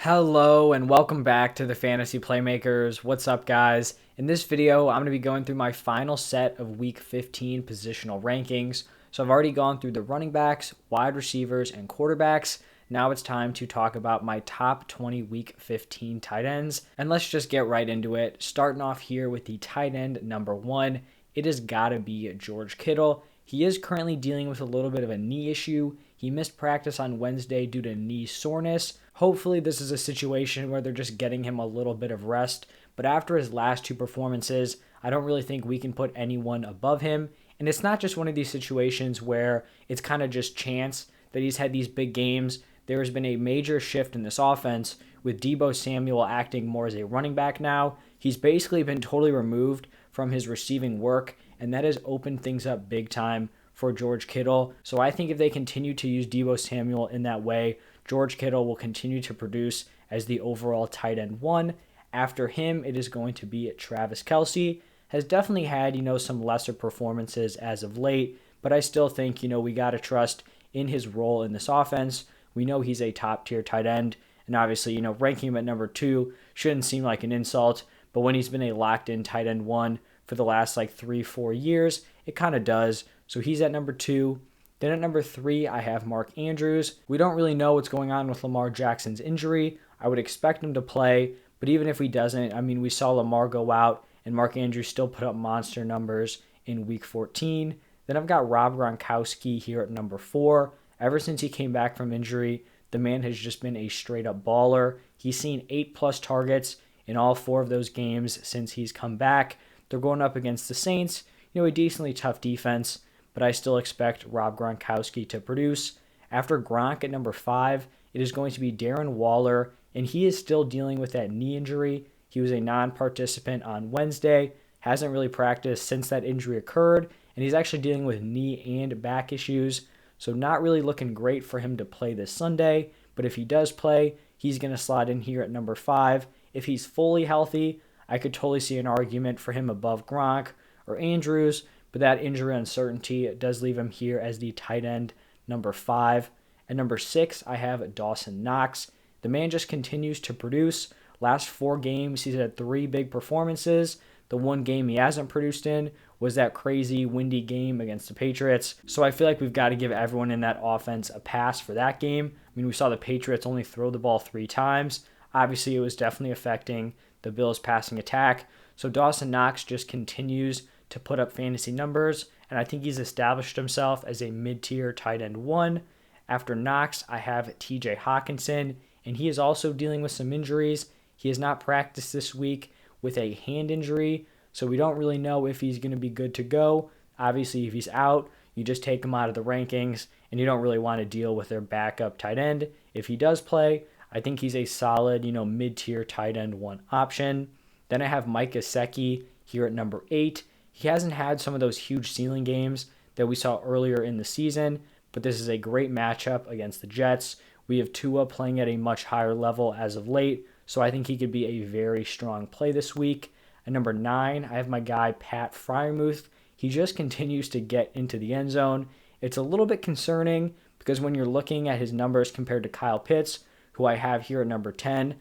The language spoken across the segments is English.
Hello and welcome back to the Fantasy Playmakers. What's up, guys? In this video, I'm going to be going through my final set of Week 15 positional rankings. So I've already gone through the running backs, wide receivers, and quarterbacks. Now it's time to talk about my top 20 Week 15 tight ends. And let's just get right into it. Starting off here with the tight end number one, it has got to be George Kittle. He is currently dealing with a little bit of a knee issue. He missed practice on Wednesday due to knee soreness. Hopefully, this is a situation where they're just getting him a little bit of rest. But after his last two performances, I don't really think we can put anyone above him. And it's not just one of these situations where it's kind of just chance that he's had these big games. There has been a major shift in this offense with Deebo Samuel acting more as a running back now. He's basically been totally removed from his receiving work, and that has opened things up big time for George Kittle. So I think if they continue to use Deebo Samuel in that way, George Kittle will continue to produce as the overall tight end one. After him, it is going to be Travis Kelce. Has definitely had, some lesser performances as of late, but I still think, we got to trust in his role in this offense. We know he's a top tier tight end, and obviously, ranking him at number two shouldn't seem like an insult, but when he's been a locked in tight end one for the last 3-4 years, it kind of does. So he's at number two. Then at number three, I have Mark Andrews. We don't really know what's going on with Lamar Jackson's injury. I would expect him to play, but even if he doesn't, we saw Lamar go out and Mark Andrews still put up monster numbers in week 14. Then I've got Rob Gronkowski here at number four. Ever since he came back from injury, the man has just been a straight up baller. He's seen 8+ targets in all four of those games since he's come back. They're going up against the Saints, a decently tough defense, but I still expect Rob Gronkowski to produce. After Gronk at number five, it is going to be Darren Waller, and he is still dealing with that knee injury. He was a non-participant on Wednesday, hasn't really practiced since that injury occurred, and he's actually dealing with knee and back issues, so not really looking great for him to play this Sunday, but if he does play, he's going to slot in here at number five. If he's fully healthy, I could totally see an argument for him above Gronk or Andrews, but that injury uncertainty does leave him here as the tight end number five. At number six, I have Dawson Knox. The man just continues to produce. Last 4 games, he's had 3 big performances. The one game he hasn't produced in was that crazy windy game against the Patriots. So I feel like we've got to give everyone in that offense a pass for that game. We saw the Patriots only throw the ball 3 times. Obviously, it was definitely affecting the Bills' passing attack. So Dawson Knox just continues to put up fantasy numbers, and I think he's established himself as a mid-tier tight end one. After Knox, I have TJ Hawkinson, and he is also dealing with some injuries. He has not practiced this week with a hand injury, so we don't really know if he's going to be good to go. Obviously, if he's out, you just take him out of the rankings, and you don't really want to deal with their backup tight end. If he does play, I think he's a solid, mid-tier tight end one option. Then I have Mike Gesicki here at number 8. He hasn't had some of those huge ceiling games that we saw earlier in the season, but this is a great matchup against the Jets. We have Tua playing at a much higher level as of late, so I think he could be a very strong play this week. At number 9, I have my guy Pat Freiermuth. He just continues to get into the end zone. It's a little bit concerning because when you're looking at his numbers compared to Kyle Pitts, who I have here at number 10,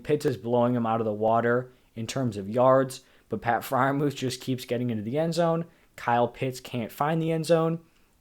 Pitts is blowing him out of the water in terms of yards, but Pat Freiermuth just keeps getting into the end zone. Kyle Pitts can't find the end zone.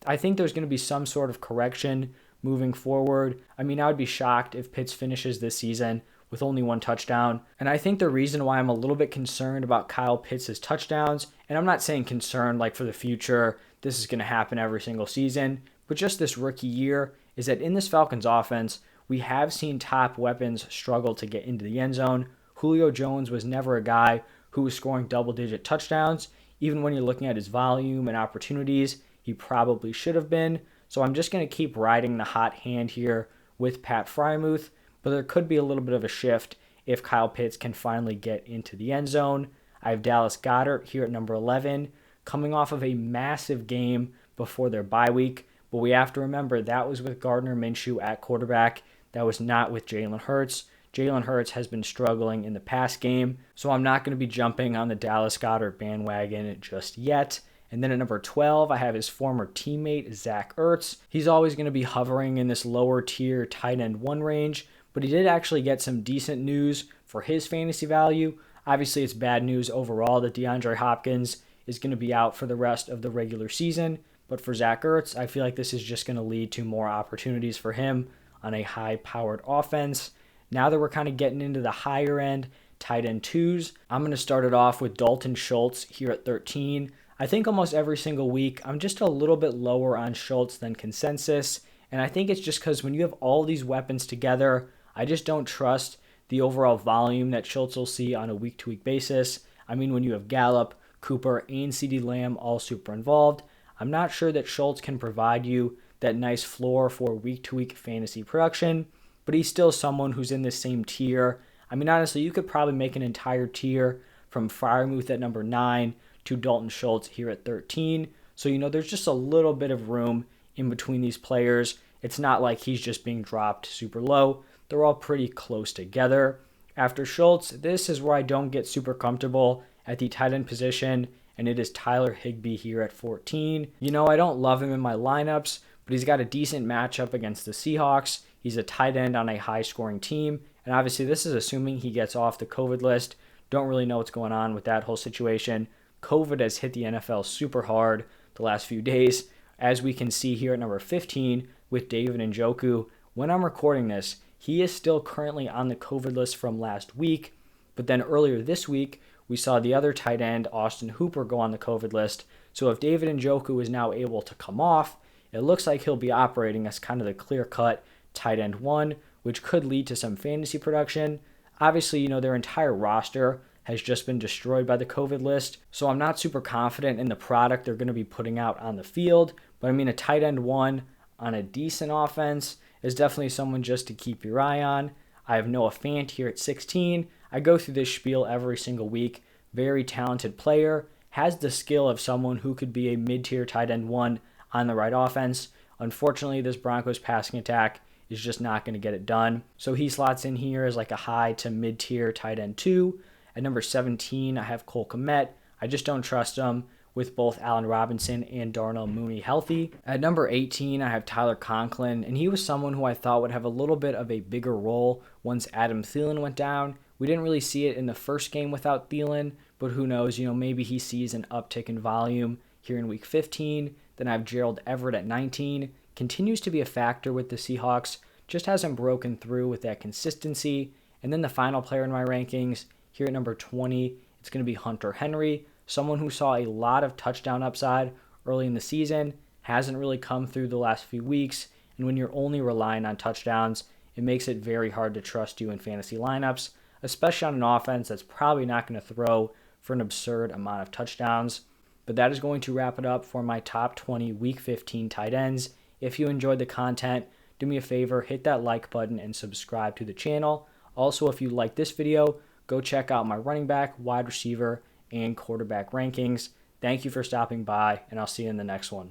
I think there's going to be some sort of correction moving forward. I would be shocked if Pitts finishes this season with only 1 touchdown. And I think the reason why I'm a little bit concerned about Kyle Pitts' touchdowns, and I'm not saying concerned like for the future, this is going to happen every single season, but just this rookie year, is that in this Falcons offense, we have seen top weapons struggle to get into the end zone. Julio Jones was never a guy who was scoring double-digit touchdowns. Even when you're looking at his volume and opportunities, he probably should have been. So I'm just going to keep riding the hot hand here with Pat Freiermuth, but there could be a little bit of a shift if Kyle Pitts can finally get into the end zone. I have Dallas Goedert here at number 11, coming off of a massive game before their bye week, but we have to remember that was with Gardner Minshew at quarterback. That was not with Jalen Hurts. Jalen Hurts has been struggling in the past game, so I'm not going to be jumping on the Dallas Goedert bandwagon just yet. And then at number 12, I have his former teammate, Zach Ertz. He's always going to be hovering in this lower tier tight end one range, but he did actually get some decent news for his fantasy value. Obviously, it's bad news overall that DeAndre Hopkins is going to be out for the rest of the regular season. But for Zach Ertz, I feel like this is just going to lead to more opportunities for him on a high-powered offense. Now that we're kind of getting into the higher end tight end twos, I'm going to start it off with Dalton Schultz here at 13. I think almost every single week, I'm just a little bit lower on Schultz than consensus. And I think it's just because when you have all these weapons together, I just don't trust the overall volume that Schultz will see on a week-to-week basis. I mean, when you have Gallup, Cooper, and CeeDee Lamb all super involved, I'm not sure that Schultz can provide you that nice floor for week-to-week fantasy production, but he's still someone who's in the same tier. I mean, honestly, you could probably make an entire tier from Freiermuth at number 9 to Dalton Schultz here at 13. So, there's just a little bit of room in between these players. It's not like he's just being dropped super low. They're all pretty close together. After Schultz, this is where I don't get super comfortable at the tight end position, and it is Tyler Higbee here at 14. I don't love him in my lineups, but he's got a decent matchup against the Seahawks. He's a tight end on a high-scoring team, and obviously this is assuming he gets off the COVID list. Don't really know what's going on with that whole situation. COVID has hit the NFL super hard the last few days, as we can see here at number 15 with David Njoku. When I'm recording this, he is still currently on the COVID list from last week, but then earlier this week, we saw the other tight end, Austin Hooper, go on the COVID list. So if David Njoku is now able to come off, it looks like he'll be operating as kind of the clear-cut tight end 1, which could lead to some fantasy production. Obviously, their entire roster has just been destroyed by the COVID list, so I'm not super confident in the product they're going to be putting out on the field. But I mean, a tight end 1 on a decent offense is definitely someone just to keep your eye on. I have Noah Fant here at 16. I go through this spiel every single week. Very talented player, has the skill of someone who could be a mid-tier tight end 1 on the right offense. Unfortunately, this Broncos passing attack is just not going to get it done. So he slots in here as like a high to mid-tier tight end 2. At number 17, I have Cole Kmet. I just don't trust him with both Allen Robinson and Darnell Mooney healthy. At number 18, I have Tyler Conklin, and he was someone who I thought would have a little bit of a bigger role once Adam Thielen went down. We didn't really see it in the first game without Thielen, but who knows, maybe he sees an uptick in volume here in week 15. Then I have Gerald Everett at 19. Continues to be a factor with the Seahawks, just hasn't broken through with that consistency. And then the final player in my rankings, here at number 20, it's going to be Hunter Henry, someone who saw a lot of touchdown upside early in the season, hasn't really come through the last few weeks, and when you're only relying on touchdowns, it makes it very hard to trust you in fantasy lineups, especially on an offense that's probably not going to throw for an absurd amount of touchdowns. But that is going to wrap it up for my top 20 Week 15 tight ends. If you enjoyed the content, do me a favor, hit that like button and subscribe to the channel. Also, if you like this video, go check out my running back, wide receiver, and quarterback rankings. Thank you for stopping by, and I'll see you in the next one.